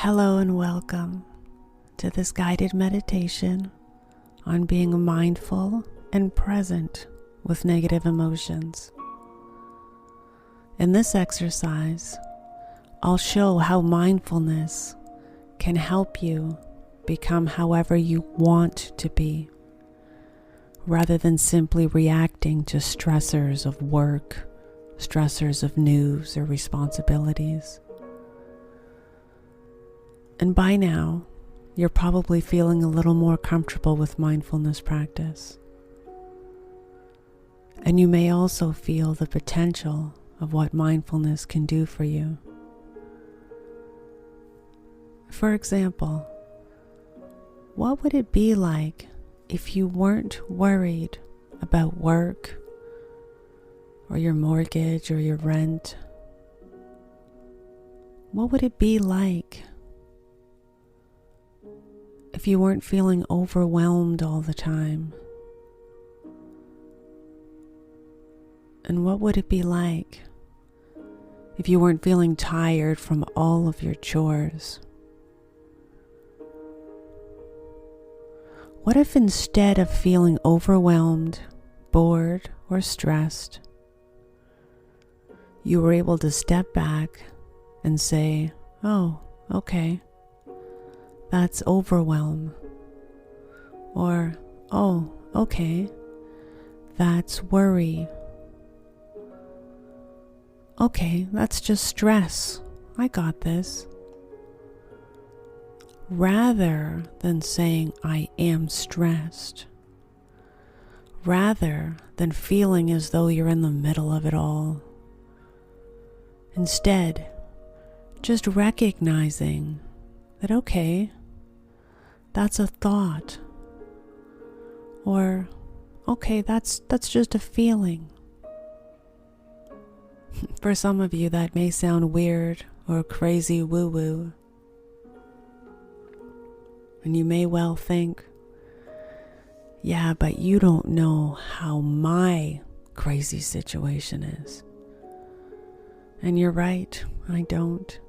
Hello and welcome to this guided meditation on being mindful and present with negative emotions. In this exercise, I'll show how mindfulness can help you become however you want to be, rather than simply reacting to stressors of work, stressors of news or responsibilities. And by now, you're probably feeling a little more comfortable with mindfulness practice. And you may also feel the potential of what mindfulness can do for you. For example, what would it be like if you weren't worried about work or your mortgage or your rent? What would it be like if you weren't feeling overwhelmed all the time? And what would it be like if you weren't feeling tired from all of your chores? What if instead of feeling overwhelmed, bored, or stressed, you were able to step back and say, "Oh, okay, that's overwhelm," or, "Oh, okay, that's worry. Okay, that's just stress. I got this." Rather than saying, "I am stressed," rather than feeling as though you're in the middle of it all. Instead, just recognizing that, okay, that's a thought, or okay, that's just a feeling. For some of you, that may sound weird or crazy woo-woo. And you may well think, yeah, but you don't know how my crazy situation is. And you're right, I don't.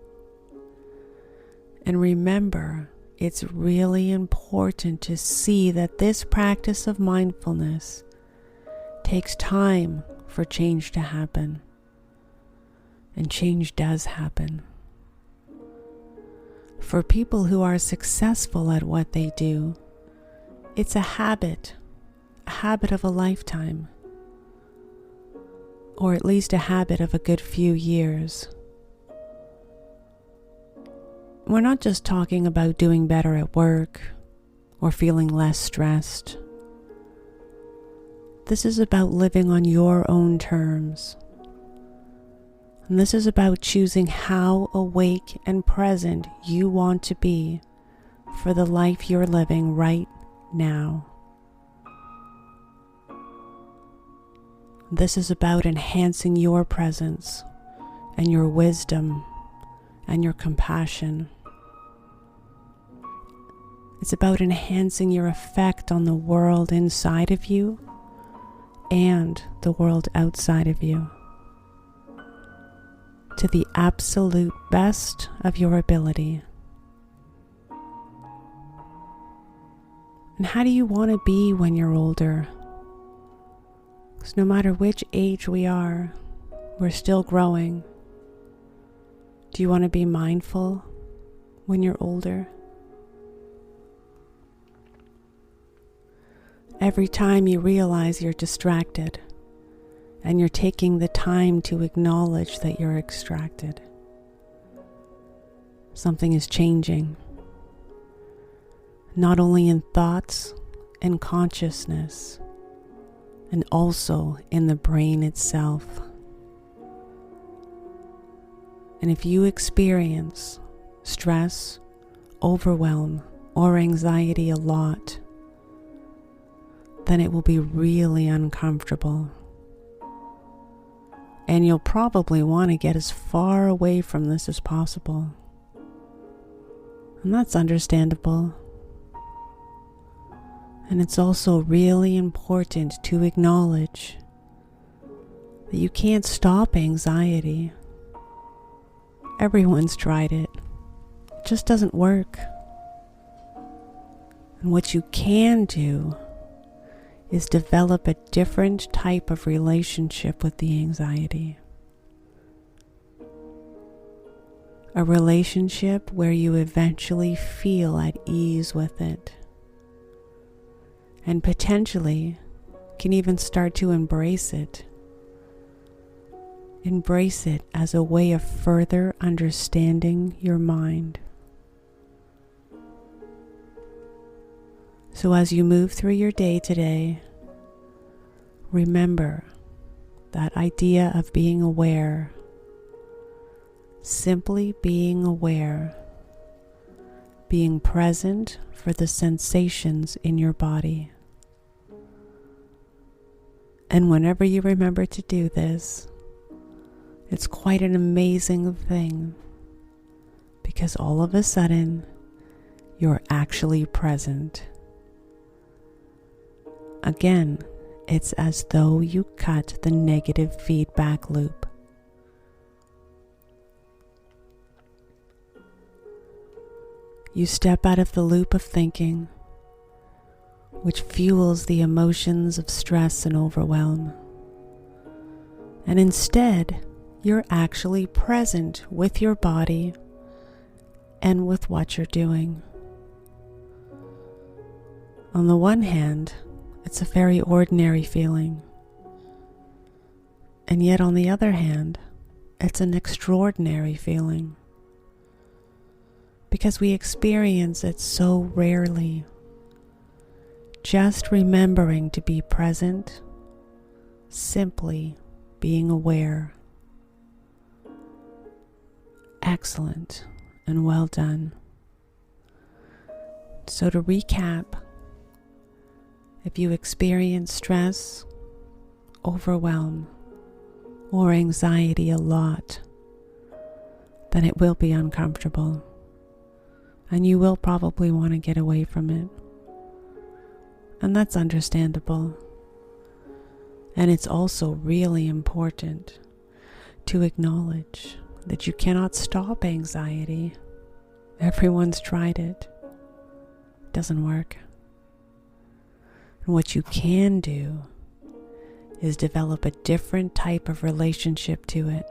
And remember, it's really important to see that this practice of mindfulness takes time for change to happen. And change does happen. For people who are successful at what they do, it's a habit of a lifetime, or at least a habit of a good few years. We're not just talking about doing better at work or feeling less stressed. This is about living on your own terms. And this is about choosing how awake and present you want to be for the life you're living right now. This is about enhancing your presence and your wisdom and your compassion. It's about enhancing your effect on the world inside of you and the world outside of you, to the absolute best of your ability. And how do you want to be when you're older? Because no matter which age we are, we're still growing. Do you want to be mindful when you're older? Every time you realize you're distracted, and you're taking the time to acknowledge that you're distracted, something is changing, not only in thoughts and consciousness, and also in the brain itself. And if you experience stress, overwhelm, or anxiety a lot, then it will be really uncomfortable. And you'll probably want to get as far away from this as possible. And that's understandable. And it's also really important to acknowledge that you can't stop anxiety. Everyone's tried it. just doesn't work. And what you can do is develop a different type of relationship with the anxiety. A relationship where you eventually feel at ease with it, and potentially can even start to embrace it. Embrace it as a way of further understanding your mind. So as you move through your day today, remember that idea of being aware, simply being aware, being present for the sensations in your body. And whenever you remember to do this, it's quite an amazing thing, because all of a sudden, you're actually present. Again, it's as though you cut the negative feedback loop. You step out of the loop of thinking, which fuels the emotions of stress and overwhelm. And instead, you're actually present with your body and with what you're doing. On the one hand, it's a very ordinary feeling. And yet on the other hand, it's an extraordinary feeling. Because we experience it so rarely. Just remembering to be present, simply being aware. Excellent and well done. So to recap, if you experience stress, overwhelm, or anxiety a lot, then it will be uncomfortable, and you will probably want to get away from it. And that's understandable. And it's also really important to acknowledge that you cannot stop anxiety. Everyone's tried it. It doesn't work. And what you can do is develop a different type of relationship to it.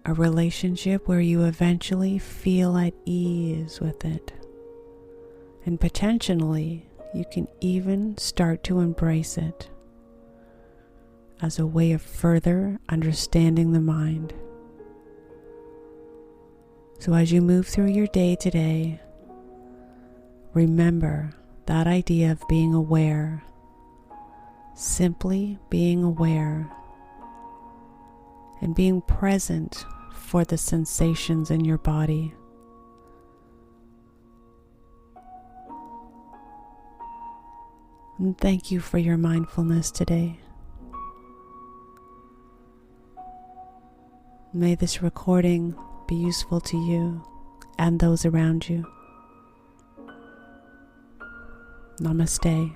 A relationship where you eventually feel at ease with it. And potentially, you can even start to embrace it as a way of further understanding the mind. So as you move through your day today, remember that idea of being aware, simply being aware, and being present for the sensations in your body. And thank you for your mindfulness today. May this recording be useful to you and those around you. Namaste.